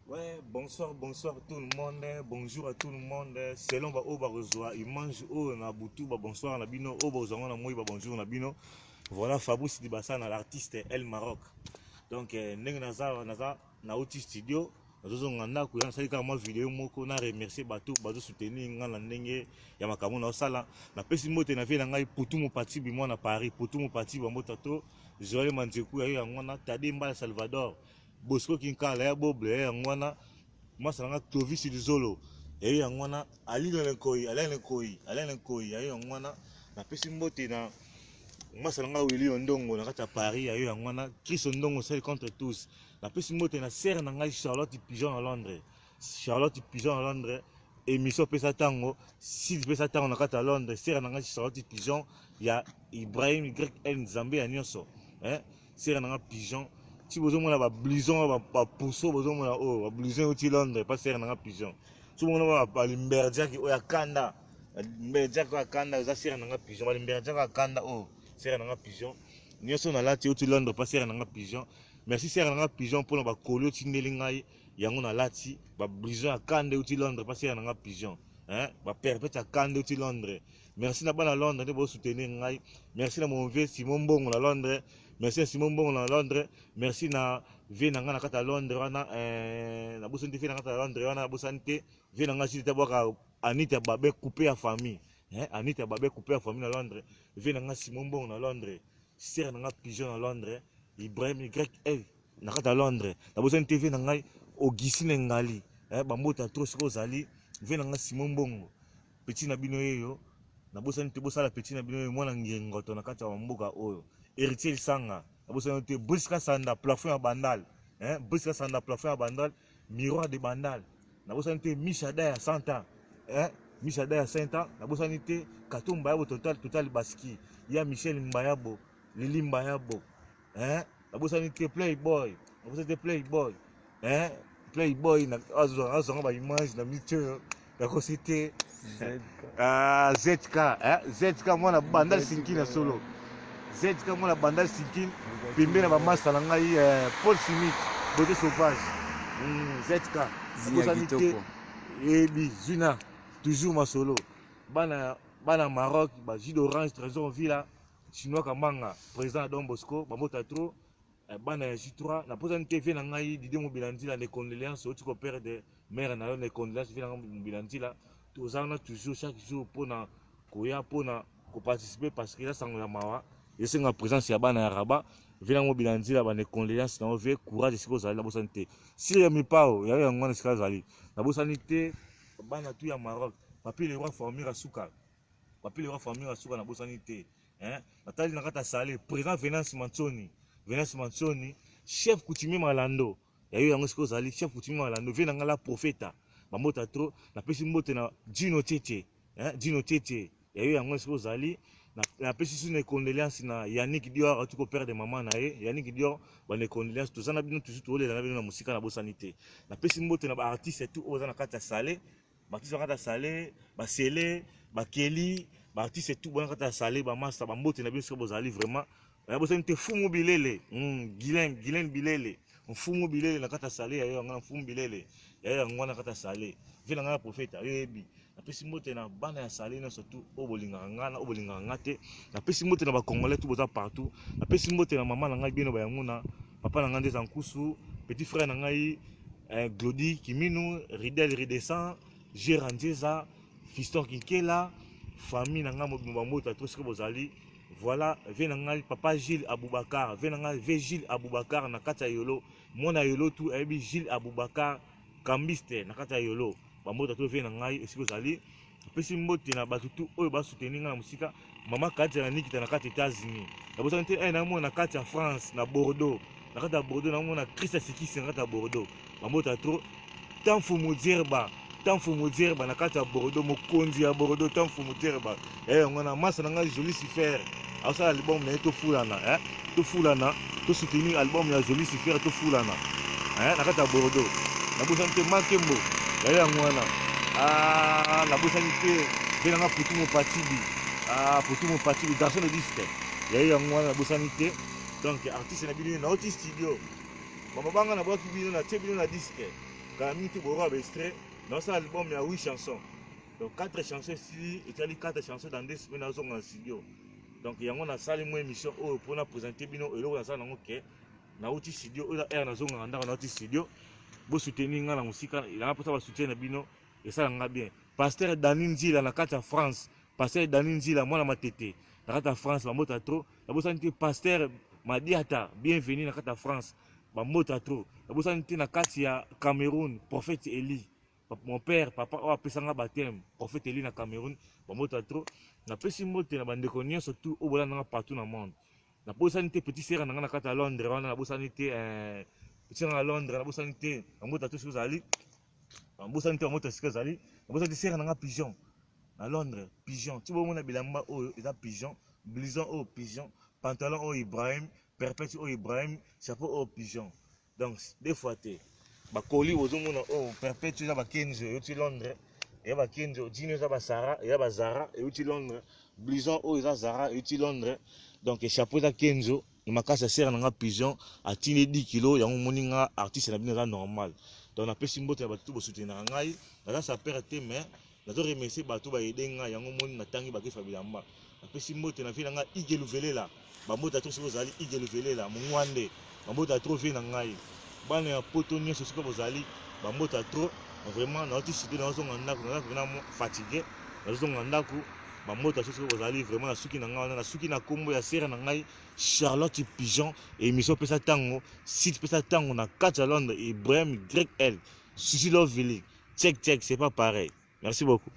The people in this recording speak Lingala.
Ouais, bonsoir, bonsoir tout le monde, bonjour à tout le monde. Selon ba o ba rezoa, il mange o na butu ba bonsoir na bino, o ba ozango na moi ba bonjour na bino. Voilà Fabrice Dibasana, l'artiste El Maroc. Donc ndenge naza na outil studio, nazozonga ndako ya nasali kaka mwa video moko na remercier bato bazo soutenir nga na ndenge ya makambo na osala. Napesi mbote na vie na ngai Putu Mopati bimwa na Paris, Putu Mopati bambota to Joël Manzeku ya yango wana Tade Mbala Salvador. Bosco Kinkala ya Boble ya yango wana mwasa nanga Clovis Lizolo ya yango wana Alain Lenkoi ya yango wana napesi mbote na mwasa nanga Willy Ondongo na kati ya Paris ya yango wana Chris Ondongo seul contre tous napesi mbote na sœur na ngai Charlotte Pigeon à Londres émission pesa tango Sid pesa tango na kati ya Londres sœur na ngai Charlotte Pigeon ya Ibrahim YL Nzambe ya nyonso sœur na ngai Pigeon si vous avez un blison, un pousseau, vous avez un blison au Londres, pas serre dans un pigeon. Si vous avez un limberdia qui est à Kanda, limberdia qui est à Kanda, vous avez serre dans un pigeon. Limberdia qui est à Kanda, serre dans un pigeon. Nous sommes là, tu es au Londres, pas serre dans un pigeon. Merci serre dans un pigeon pour nous coller au Tindelingai. Yango na lati, ba blison à Kanda au Londres, pas serre dans un pigeon. Ba perpète à Kanda au Londres. Merci na bana Londres de vous soutenir ngai. Merci na mon vieux Simon Bongo na Londres. Merci à Simon Bongo na Londres. Merci na vie na nga na kata Londres wana na bosante vie na kata Londres wana bosante vie na nga si tabaka Anita Babé coupé à famille Anita Babé coupé à famille na Londres vie na nga Simon Bongo na Londres sœur na nga Pigeon na Londres Ibrahim YL na kata Londres na bosante vie na ngai Augustine Ngali bambota trop siko zali vie na nga Simon Bongo petit na bino yeyo na bosante bosala petit na bino yeyo mwana ngengoto na kata wa mboka oyo héritier Sanga te Briska Sanda plafond à bandal Briska Sanda plafond à bandal miroir de bandal na bosante Michada à 100 ans Michada à 100 ans na bosante Katumba yabo total baski ya Michel Mbayabo Lili Mbayabo na bosante Playboy na bosante Playboy Playboy na azonga ba image na micho ya kosite ZK mwana bandal sinki na solo ZK mwana bandal sinki pembeni na bamasa na ngai Paul Simic beauté sauvage ZK bosani ebi Zuna toujours masolo bana Maroc ba jus d'orange trésor villa chinois kamanga président Don Bosco bamota trop bana ya J3 na posani TV na ngai Didier Mobilandila les condoléances au tico père de mère na yo les condoléances vina Mobilandila tozana toujours chaque jour pona koya pona ko participer parce que ya sango ya mawa yesenga présence ya bana ya Rabat vina Mobilandila ba les condoléances na ve courage siko zali la bosani te si ya mipao ya yango na sika zali na bosani te bana tu ya Maroc papi le roi formir à Souka na bosani te natali na kata salé président Venance Manzoni chef coutumier Malando ya yo yango siko zali chef coutumier Malando vena ngala profeta bamota trop na pesi mbote na Dino Tete ya yo yango siko zali na pesi sous les condoléances na Yannick Dior atuko père de maman na ye Yannick Dior ba les condoléances tozana bino toujours tolela na bino na musika na bosani te na pesi mbote na ba artiste tout ozana kata salé artiste kata salé ba Sele ba Kelly ba artiste tout bona kata salé ba master ba mbote na bino siko bozali vraiment ya bosani te Fumu Bilele Gilen Bilele Fumu Bilele na kata salé ya yo ngana Fumu Bilele ya yo ngana kata salé vina ngana profeta yebi na pesi mbote na bana ya salé na surtout obolinga ngate na pesi mbote na ba congolais tout boza partout na pesi mbote na maman na ngai bino ba yanguna papa na ngai ndeza nkusu petit frère na ngai Glody Kiminu Ridel Ridescent Gérandeza Fiston Kinkela famille na ngai mobimba tout ce que bozali. Voilà, venangal papa Gilles Aboubakar, venangal Gilles Aboubakar na kata yolo, mona yolo tout ebi Gilles Aboubakar kambiste na kata yolo. Ba mota to venangal esiko zali. Pesi mbote na batutu oyo ba soutenir na musika, mama kati na nikita na kata États-Unis. Na bosante na mona kati ya France na Bordeaux. Na kata Bordeaux na mona Christa Sikisi na kata Bordeaux. Ba mota trop Tanfumu Dzerba na kati ya Bordeaux mokonzi ya Bordeaux Tanfumu Dzerba. Ngona masa na ngai Joli Sifer. Asa album na to fulana to soutenir album ya Joli Sifer to fulana na kata Bordeaux na bosante Makembo ya ngwana na bosante vena nga Putu Mopati garçon de disque ya ngwana na bosante donc artiste na bino na auti studio baba banga na bwaki bino na tie bino na disque kala mingi te boro abextrait naosala album ya 8 chansons donc 4 chansons esili etali 4 chansons dans 2 semaines nazonga na studio donc yango nasali mwa émission oyo mpona présenter bino eloko nasala nango ke nauti studio oyo aire nazongaka ndako nauti studio bosoutenir nga na mosika elanga mposa basoutien na bino esalanga bien pasteur Dani Nzila na kati ya France pasteur Dani Nzila mwana matete na kati ya France bambota trop nabosani te pasteur Madiata bienvenue na kati ya France bambota trop nabosani te na kati ya Cameroun prophète Eli mon père papa oyo apesanga baptême prophète Eli na Cameroun bambota trop napesi mbote na bandeko nyonso tu oyo bolandanga partout na monde nabosani te petit sere na nga na kati ya Londres wana nabosani te petit nga na Londres nabosani te bambota to soki ozali bambosani te bambota sika ezali nabosani te sere na nga pigeon na Londres pigeon ti bomona bilamba oyo eza pigeon blison oyo pigeon pantalon oyo Ibrahim perpète oyo Ibrahim chapeau oyo pigeon donc des fois te bakoli ozomona oyo perpète eza bakenzo euti Londres eya bakenzo dino eza basara eya bazara euti Londres blison oyo eza zara euti Londres donc chapeau eza kenzo makasi ya sere na nga pigeon atindi 10 kilo yango moni nga artiste na bino eza normal donc napesi mbote ya bato tu bosoutenaka ngai naza sapere te mais nazo remercier bato bayede ngai yango moni natangi bakefa bilamba napesi mbote na vie na ngai igelu velela bambota to soki ozali igelu velela mongwande bambota tro vie na ngai bana ya poto nyonso soki bozali bambota tro vraiment nauti studio nazozonga ndako naza vraiment fatigué nazozonga ndako bambota soki bozali vraiment nasuki na ngai wana nasuki na kombo ya sere na ngai Charlotte Pigeon émission pesa tango site pesa tango na kati ya Londres Ibrahim YL Suzy Lovely check c'est pas pareil merci beaucoup.